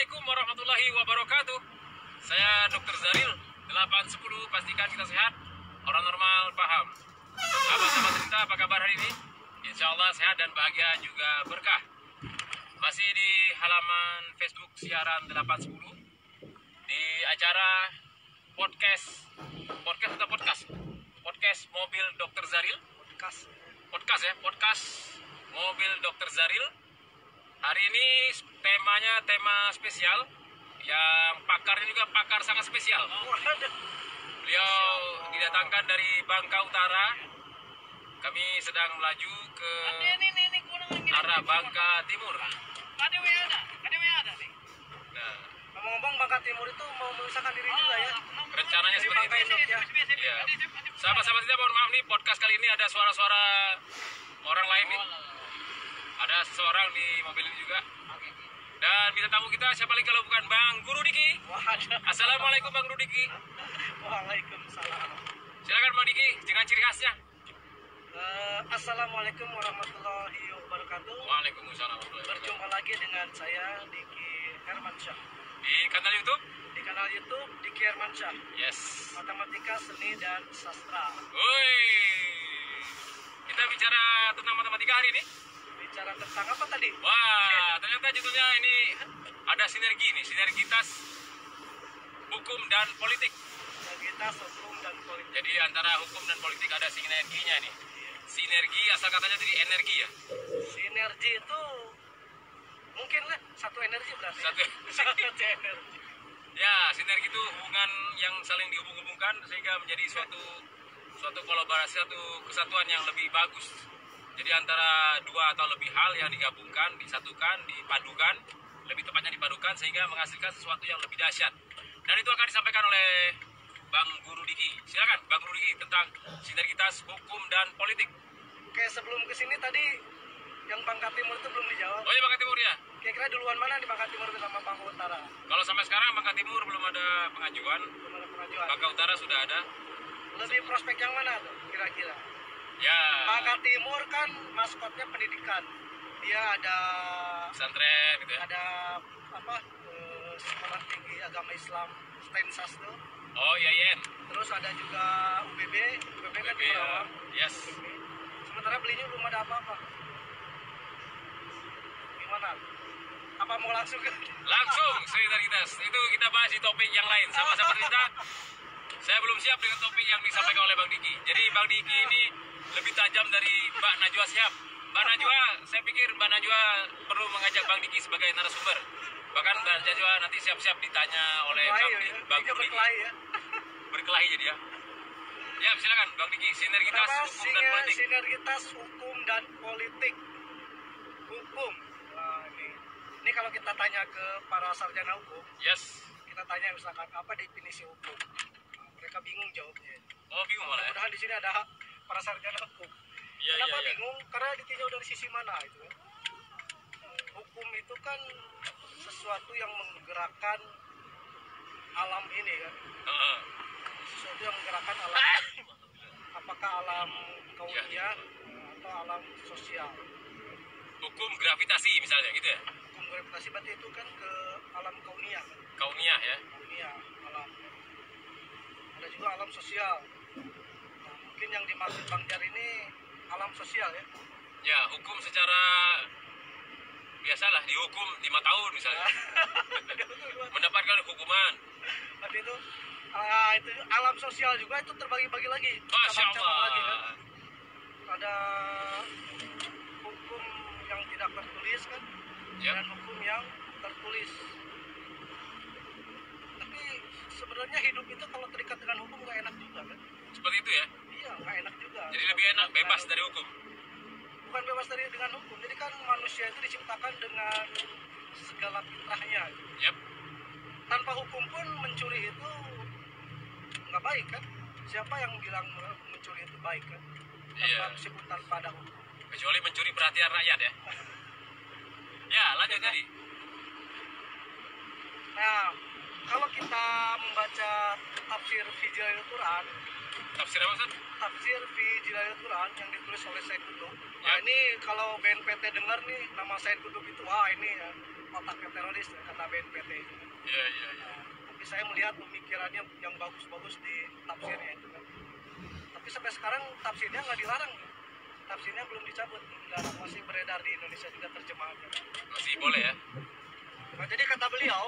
Assalamualaikum warahmatullahi wabarakatuh. Saya Dr. Zaril 810. Pastikan kita sehat. Orang normal paham. Sahabat-sahabat cerita, apa kabar hari ini? Insya Allah sehat dan bahagia juga berkah. Masih di halaman Facebook siaran 810 di acara podcast mobil Dr. Zaril. Podcast mobil Dr. Zaril. Hari ini temanya tema spesial, yang pakarnya juga pakar sangat spesial. Beliau didatangkan dari Bangka Utara. Kami sedang melaju ke arah Bangka Timur. Nah, ngomong-ngomong, Bangka Timur itu mau memisahkan diri juga ya? Rencananya seperti itu. Ya. Sahabat-sahabat kita, mohon maaf nih, podcast kali ini ada suara-suara orang lain nih. Ada seseorang di mobil ini juga. Dan bintang tamu kita siapa lagi kalau bukan Bang Guru Diki. Assalamualaikum Bang Guru Diki. Waalaikumsalam. Silakan Bang Diki dengan ciri khasnya. Assalamualaikum warahmatullahi wabarakatuh. Waalaikumsalam warahmatullahi wabarakatuh. Berjumpa lagi dengan saya Diki Hermansyah Di kanal YouTube. di kanal YouTube Diki Hermansyah. Yes. Matematika, Seni dan Sastra. Woi. Kita bicara tentang matematika hari ini. Bicara tentang apa tadi? Wah, ternyata judulnya ini ada sinergi nih, sinergitas hukum dan politik. Sinergitas hukum dan politik. Jadi antara hukum dan politik ada sinerginya nih. Sinergi asal katanya dari energi ya. Sinergi itu mungkin lah satu energi berarti. Satu energi. Ya, sinergi itu hubungan yang saling dihubung-hubungkan sehingga menjadi suatu kolaborasi, satu kesatuan yang lebih bagus. Jadi antara dua atau lebih hal yang digabungkan, disatukan, dipadukan, lebih tepatnya dipadukan sehingga menghasilkan sesuatu yang lebih dahsyat. Dan itu akan disampaikan oleh Bang Guru Diki. Silakan Bang Guru Diki tentang sinergitas hukum dan politik. Oke, sebelum kesini tadi yang Bangka Timur itu belum dijawab. Oh iya, Bangka Timur ya. Kira-kira duluan mana di Bangka Timur sama Bangka Utara? Kalau sampai sekarang Bangka Timur belum ada pengajuan. Belum ada pengajuan. Bangka Utara sudah ada. Lebih prospek yang mana tuh kira-kira? Ya. Bangka Timur kan maskotnya pendidikan. Dia ada Pesantren gitu ya. ada apa? Sekolah tinggi agama Islam Steinsas tuh. Oh iya, Yen. Terus ada juga UBB kan di ya. Kerawang. Yes. Sementara belinya belum ada apa-apa. Gimana? Apa mau langsung ke? Langsung solidaritas. Itu kita bahas di topik yang lain. Sama-sama cerita. Saya belum siap dengan topik yang disampaikan oleh Bang Diki. Jadi Bang Diki ini lebih tajam dari Mbak Najwa Shihab. Mbak Najwa, saya pikir Mbak Najwa perlu mengajak Bang Diki sebagai narasumber. Bahkan Mbak Najwa nanti siap-siap ditanya oleh Bang Diki. Berkelahi ya. Berkelahi jadi ya. Ya, silakan Bang Diki, sinergitas hukum dan politik. Sinergitas hukum dan politik. Hukum. Nah, ini kalau kita tanya ke para sarjana hukum, Yes. kita tanya misalkan apa definisi hukum. Nah, mereka bingung jawabnya. Oh, bingung malah ya. Mudah-mudahan di sini ada para sarjana hukum. Iya, Kenapa iya. bingung? Karena ditinjau dari sisi mana itu. Hukum itu kan sesuatu yang menggerakkan alam ini kan. Heeh. Sesuatu yang menggerakkan alam. Apakah alam kauniyah atau alam sosial? Hukum gravitasi misalnya gitu ya. Hukum gravitasi berarti itu kan ke alam kauniyah kan? Kauniyah ya. Kauniyah, alam. Ada juga alam sosial. Nah, mungkin yang dimaksud Bang Jar ini alam sosial ya. Ya, hukum secara biasalah dihukum 5 tahun misalnya. Mendapatkan hukuman. Tapi itu alam sosial juga itu terbagi-bagi lagi. Masya Cabang-cabang lagi kan. Allah. Ada hukum yang tidak tertulis kan, Ya. dan hukum yang tertulis. Tapi sebenarnya hidup itu kalau terikat dengan hukum nggak enak juga kan? Seperti itu ya. Iya, nggak enak juga. Jadi lebih enak bebas dari hukum. Bukan bebas dengan hukum. Jadi kan manusia itu diciptakan dengan segala fitrahnya. Yep. Tanpa hukum pun mencuri itu nggak baik kan? Siapa yang bilang mencuri itu baik kan? Iya. Meskipun tanpa ada hukum. Kecuali mencuri perhatian rakyat ya. Ya, lanjut tadi. Nah, kalau kita membaca tafsir Hijrahil Quran, Tafsir apa, Ustaz? tafsir fi Jilail Quran yang ditulis oleh Said Qutb. Nah, Ya. ini kalau BNPT dengar nih nama Said Qutb itu, wah ini ya, otaknya teroris ya, kata BNPT itu. Iya, iya, iya. Nah, tapi saya melihat pemikirannya yang bagus-bagus di tafsirnya itu kan. Tapi sampai sekarang tafsirnya nggak dilarang. Tafsirnya belum dicabut, dilarang, masih beredar di Indonesia juga terjemahannya. Masih boleh ya? Nah, jadi kata beliau,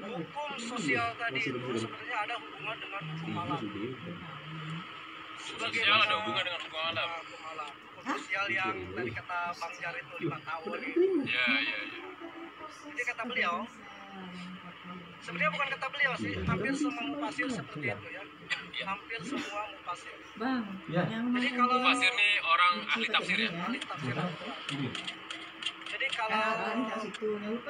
hukum sosial tadi itu sebenarnya ada hubungan dengan hukum alam. Sosial ada hubungan dengan hukum alam. Hukum alam. Hukum sosial yang tadi kata Bang Jar itu 5 tahun itu. Iya, iya, iya. Jadi kata beliau, sebenarnya bukan kata beliau sih, hampir semua mufasir seperti itu ya. Hampir semua mufasir. Bang, Ya. Jadi kalau Fasir nih orang ahli tafsir ya? ahli tafsir Al-Quran. Jadi kalau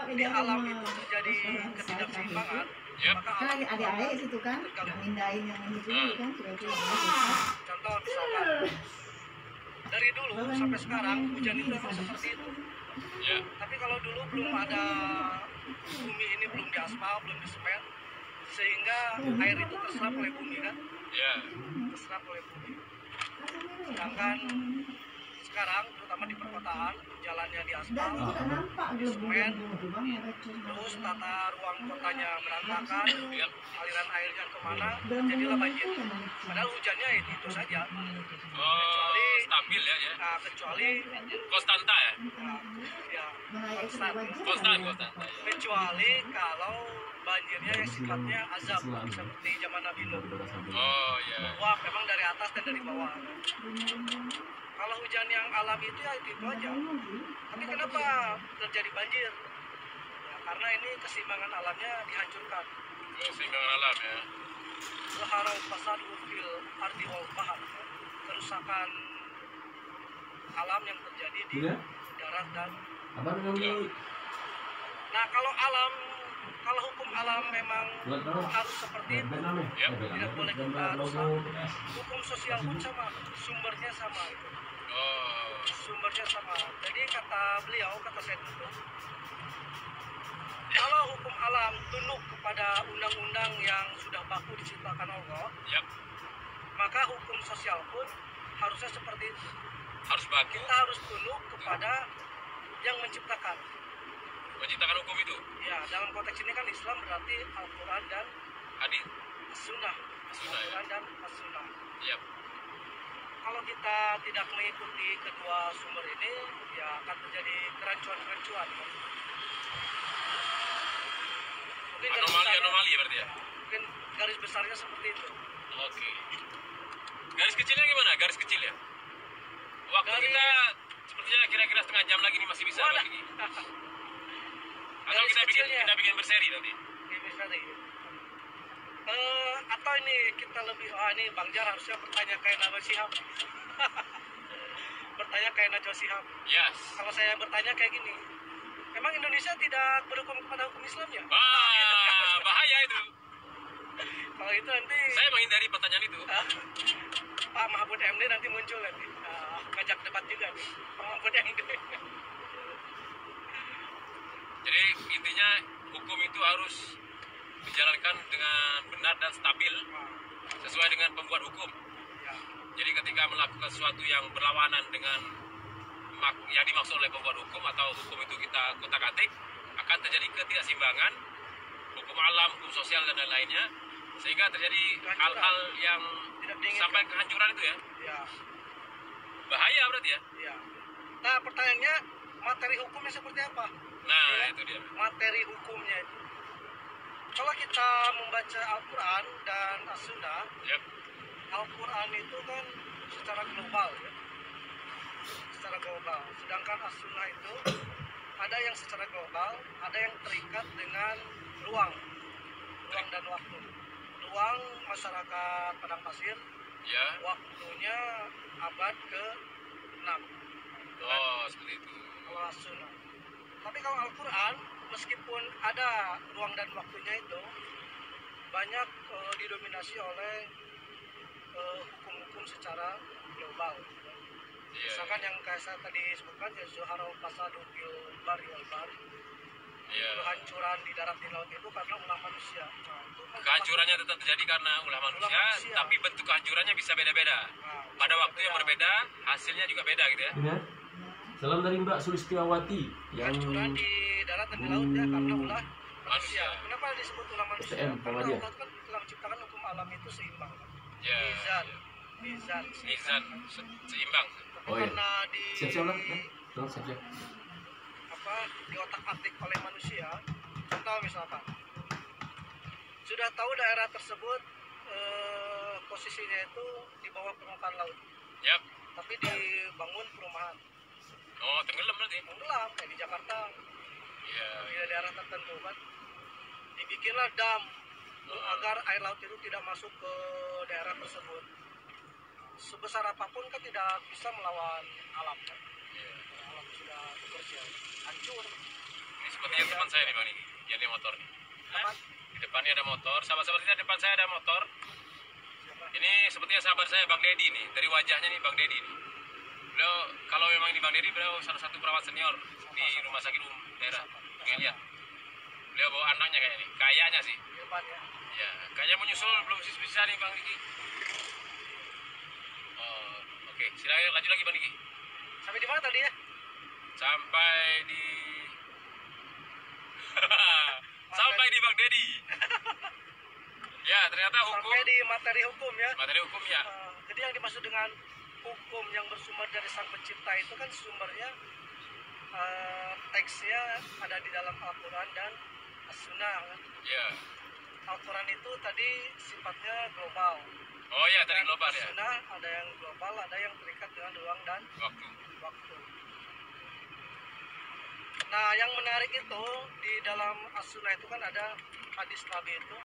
di di alam itu terjadi ketidakseimbangan, Yap. maka kan alam ada adik situ kan, mindahin yang itu kan sudah itu. contoh misalkan dari dulu sampai sekarang hujan itu memang seperti itu. Ya. Tapi kalau dulu belum ada bumi ini belum diaspal, belum disemen, sehingga air itu terserap oleh bumi kan, Ya. terserap oleh bumi. Sedangkan sekarang terutama di perkotaan jalannya Dan diaspal, itu tidak nampak semen, bang ya terus tata ruang kotanya berantakan, Ya. aliran airnya kemana, jadilah banjir. Padahal hujannya itu saja. Oh, stabil ya, ya. Nah, kecuali Konstanta ya? nah, ya, Konstan, konstan. kecuali kalau banjirnya yang sifatnya azab seperti zaman Nabi Nuh. Oh, ya. Wah, memang dari atas dan dari bawah. Kalau hujan yang alami itu ya itu aja. Tapi kenapa terjadi banjir? Ya, karena ini keseimbangan alamnya dihancurkan. Keseimbangan alam ya. Zaharal fasad fil ardi wal bahr. Kerusakan alam yang terjadi di Iya. darat dan Apa namanya? nah kalau hukum alam memang harus seperti itu, tidak boleh kita rusak. Hukum sosial pun sama, sumbernya sama itu. Oh, Sumbernya sama. Jadi kata beliau, kata saya itu, kalau hukum alam tunduk kepada undang-undang yang sudah baku diciptakan Allah, yap. maka hukum sosial pun harusnya seperti itu. Harus baku Kita harus tunduk kepada yang menciptakan. menciptakan hukum itu. Ya, dalam konteks ini kan Islam berarti Al-Quran dan Hadis, Sunnah. sunnah ya. Al-Quran dan As-Sunnah. Yap. Kalau kita tidak mengikuti kedua sumber ini, ya akan terjadi kerancuan-kerancuan. Mungkin garis besarnya- Anomali berarti ya. Mungkin garis besarnya seperti itu. Oke. Garis kecilnya gimana? Garis kecil ya. Waktu Garis- kita sepertinya kira-kira setengah jam lagi nih masih bisa Wadah. lagi. Atau Garis kecilnya. kita bikin berseri nanti. Ini tadi. Atau ini kita lebih, ini Bang Jar harusnya bertanya kayak Najwa Shihab. Bertanya kayak Najwa Shihab. Yes. Kalau saya bertanya kayak gini, emang Indonesia tidak berhukum kepada hukum Islam ya? Wah, bahaya itu. Kalau itu nanti Saya menghindari pertanyaan itu. Pak Mahfud MD nanti muncul nanti, ngajak debat juga nih Pak Mahfud MD. Jadi intinya hukum itu harus dijalankan dengan benar dan stabil sesuai dengan pembuat hukum. Ya, Jadi ketika melakukan sesuatu yang berlawanan dengan yang dimaksud oleh pembuat hukum atau hukum itu kita kotak-atik, akan terjadi ketidakseimbangan hukum alam, hukum sosial dan lain-lainnya, sehingga terjadi hal-hal yang tidak diinginkan. sampai kehancuran itu ya. Ya, Bahaya berarti ya. ya. Nah, pertanyaannya materi hukumnya seperti apa? Nah, itu dia. Materi hukumnya itu. Kalau kita membaca Al-Quran dan As-Sunnah, Yap. Al-Quran itu kan secara global ya. Secara global. Sedangkan As-Sunnah itu ada yang secara global, ada yang terikat dengan ruang dan waktu. Ruang masyarakat Padang Pasir, Ya. waktunya abad ke-6. Oh, seperti itu. Kalau As-Sunnah. Tapi kalau Al-Quran, meskipun ada ruang dan waktunya itu, banyak didominasi oleh hukum-hukum secara global. Iya. Misalkan yang kayak saya tadi sebutkan, ya Zuharul Fasadu fil Bari wal Bahri. Iya. Kehancuran di darat di laut itu karena ulah manusia. Nah, itu kan Kehancurannya tetap terjadi karena ulah manusia, manusia. tapi bentuk kehancurannya bisa beda-beda. Nah, Pada waktu yang berbeda, hasilnya juga beda gitu ya. Ini ya. Salam dari Mbak Sulistiawati yang kehancuran di darat dan di laut ya karena ulah manusia. Manusia. Kenapa disebut ulah manusia? STM, Karena Muhammadiyah. Allah kan telah menciptakan hukum alam itu seimbang. Ya. Mizan. Mizan seimbang. Tapi Oh, iya. karena di siap-siap lah ya. Tuh, siap-siap. apa di otak-atik oleh manusia, contoh misalkan sudah tahu daerah tersebut posisinya itu di bawah permukaan laut, Yap. tapi dibangun perumahan Oh, tenggelam berarti. tenggelam kayak di Jakarta Iya. di daerah tertentu kan, dibikinlah dam agar air laut itu tidak masuk ke daerah tersebut. Sebesar apapun kan tidak bisa melawan alam kan. Iya. Alam sudah bekerja hancur. Ini sepertinya teman saya nih Bang ini, yang di motor nih. Apa? Di depannya ada motor, sahabat-sahabat kita, depan saya ada motor. Siapa? Ini sepertinya sahabat saya Bang Dedi nih, dari wajahnya nih Bang Dedi nih. Beliau, kalau memang di Bang Dedi, beliau salah satu perawat senior di rumah sakit umum daerah. Pengen lihat. Beliau bawa anaknya kayaknya nih, kayaknya sih. Di depan ya. Ya, kayaknya menyusul belum bisa nih Bang Diki. Oh, oke, silakan lanjut lagi Bang Diki. Sampai di mana tadi ya? Sampai di sampai di Bang Dedi. Ya, ternyata hukum Sampai di materi hukum ya. materi hukum ya. Jadi yang dimaksud dengan hukum yang bersumber dari sang pencipta itu kan sumbernya teksnya ada di dalam Al-Quran dan As-Sunnah kan. Ya. Al-Quran itu tadi sifatnya global. Oh ya, tadi Dan global ya. As-Sunnah ada yang global, ada yang terikat dengan ruang dan Waktu. waktu. Nah, yang menarik itu di dalam As-Sunnah itu kan ada hadis Nabi itu